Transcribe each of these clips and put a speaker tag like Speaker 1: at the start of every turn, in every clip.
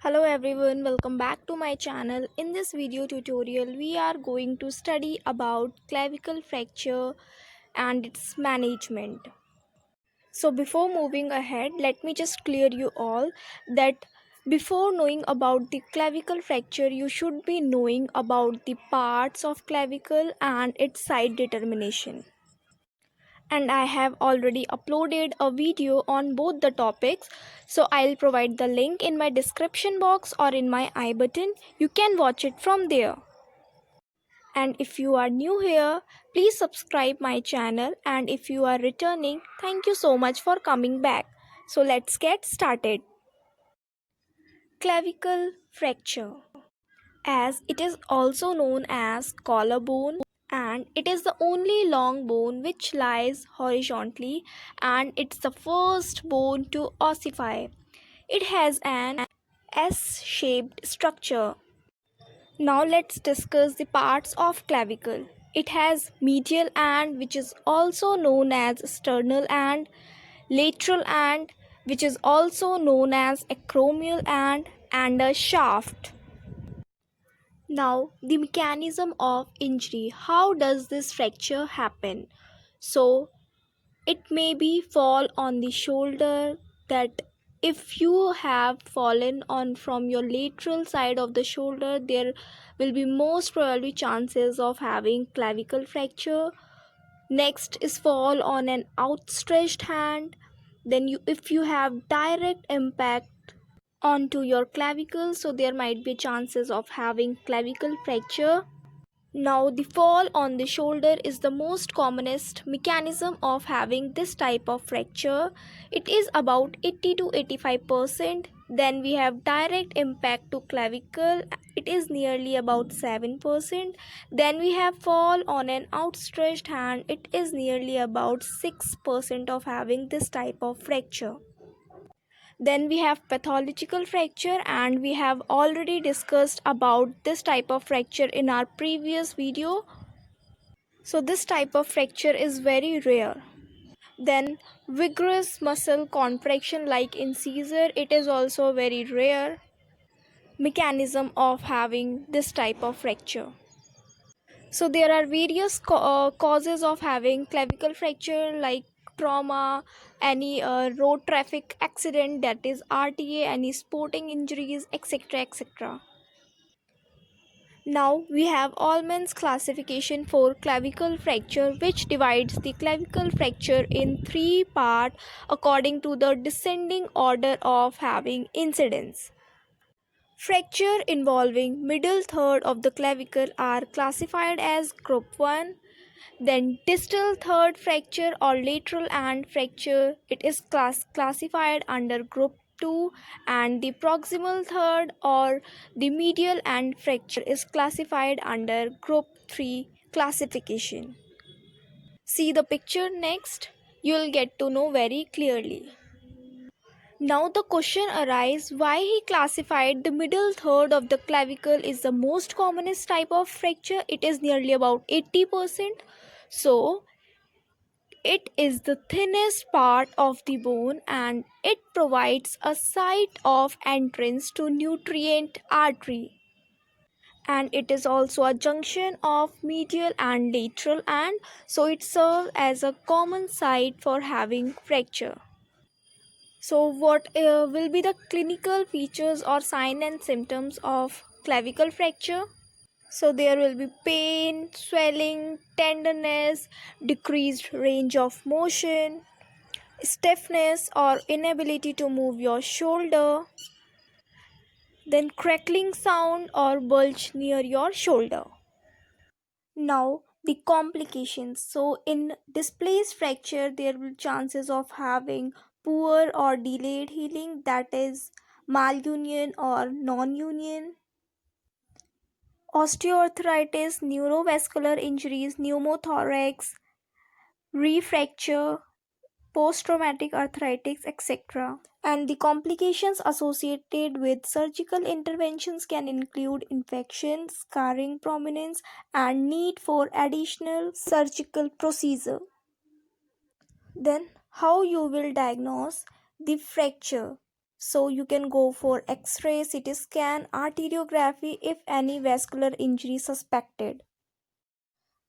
Speaker 1: Hello everyone, welcome back to my channel. In this video tutorial, we are going to study about clavicle fracture and its management. So before moving ahead, let me just clear you all that before knowing about the clavicle fracture, you should be knowing about the parts of clavicle and its site determination. And I have already uploaded a video on both the topics, so I'll provide the link in my description box or in my I button. You can watch it from there. And if you are new here, please subscribe my channel, and if you are returning, thank you so much for coming back. So let's get started. Clavicle fracture, as it is also known as collarbone, and it is the only long bone which lies horizontally, and it's the first bone to ossify. It has an S-shaped structure. Now let's discuss the parts of clavicle. It has medial end, which is also known as sternal end, lateral end, which is also known as acromial end, and a shaft. Now, the mechanism of injury. How does this fracture happen? So, it may be fall on the shoulder, that if you have fallen on from your lateral side of the shoulder, there will be most probably chances of having clavicle fracture. Next is fall on an outstretched hand. Then if you have direct impact onto your clavicle, so there might be chances of having clavicle fracture. Now, the fall on the shoulder is the most commonest mechanism of having this type of fracture. It is about 80 to 85%. Then we have direct impact to clavicle. It is nearly about 7%. Then we have fall on an outstretched hand. It is nearly about 6% of having this type of fracture. Then we have pathological fracture, and we have already discussed about this type of fracture in our previous video. So this type of fracture is very rare. Then vigorous muscle contraction like in seizure, it is also very rare mechanism of having this type of fracture. So there are various causes of having clavicle fracture, like trauma, any road traffic accident, that is RTA, any sporting injuries, etc., etc. Now we have Allman's classification for clavicle fracture, which divides the clavicle fracture in three parts according to the descending order of having incidence. Fracture involving middle third of the clavicle are classified as group 1. Then distal third fracture or lateral end fracture, it is classified under group 2, and the proximal third or the medial end fracture is classified under group 3 classification. See the picture next, you will get to know very clearly. Now the question arises, why he classified the middle third of the clavicle is the most commonest type of fracture. It is nearly about 80%. So it is the thinnest part of the bone, and it provides a site of entrance to nutrient artery. And it is also a junction of medial and lateral, and so it serves as a common site for having fracture. So what will be the clinical features or sign and symptoms of clavicle fracture? So there will be pain, swelling, tenderness, decreased range of motion, stiffness or inability to move your shoulder, then crackling sound or bulge near your shoulder. Now the complications. So in displaced fracture, there will be chances of having poor or delayed healing, that is malunion or non-union, osteoarthritis, neurovascular injuries, pneumothorax, refracture, post-traumatic arthritis, etc. And the complications associated with surgical interventions can include infection, scarring, prominence, and need for additional surgical procedure. Then, how you will diagnose the fracture? So you can go for x-ray, CT scan, arteriography if any vascular injury suspected.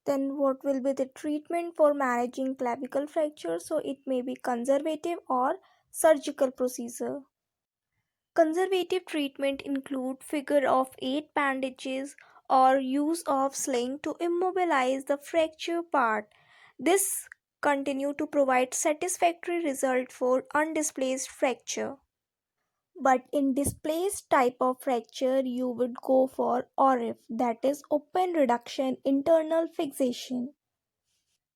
Speaker 1: Then what will be the treatment for managing clavicle fracture? So it may be conservative or surgical procedure. Conservative treatment include figure of 8 bandages or use of sling to immobilize the fracture part. This continue to provide satisfactory result for undisplaced fracture. But in displaced type of fracture, you would go for ORIF, that is open reduction internal fixation.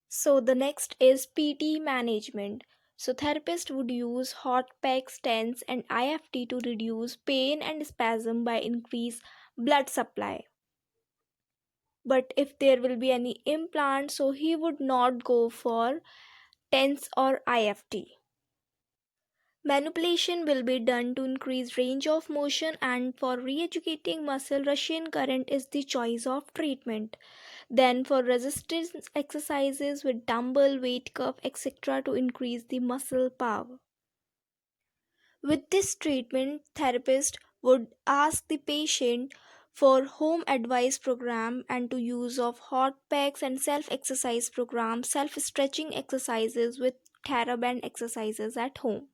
Speaker 1: So the next is PT management. So therapist would use hot packs, stents and IFT to reduce pain and spasm by increase blood supply. But if there will be any implant, so he would not go for TENS or IFT. Manipulation will be done to increase range of motion, and for re-educating muscle, Russian current is the choice of treatment. Then for resistance exercises with dumbbell, weight cuff, etc. to increase the muscle power. With this treatment, therapist would ask the patient for home advice program and to use of hot packs and self exercise program, self stretching exercises with TheraBand exercises at home.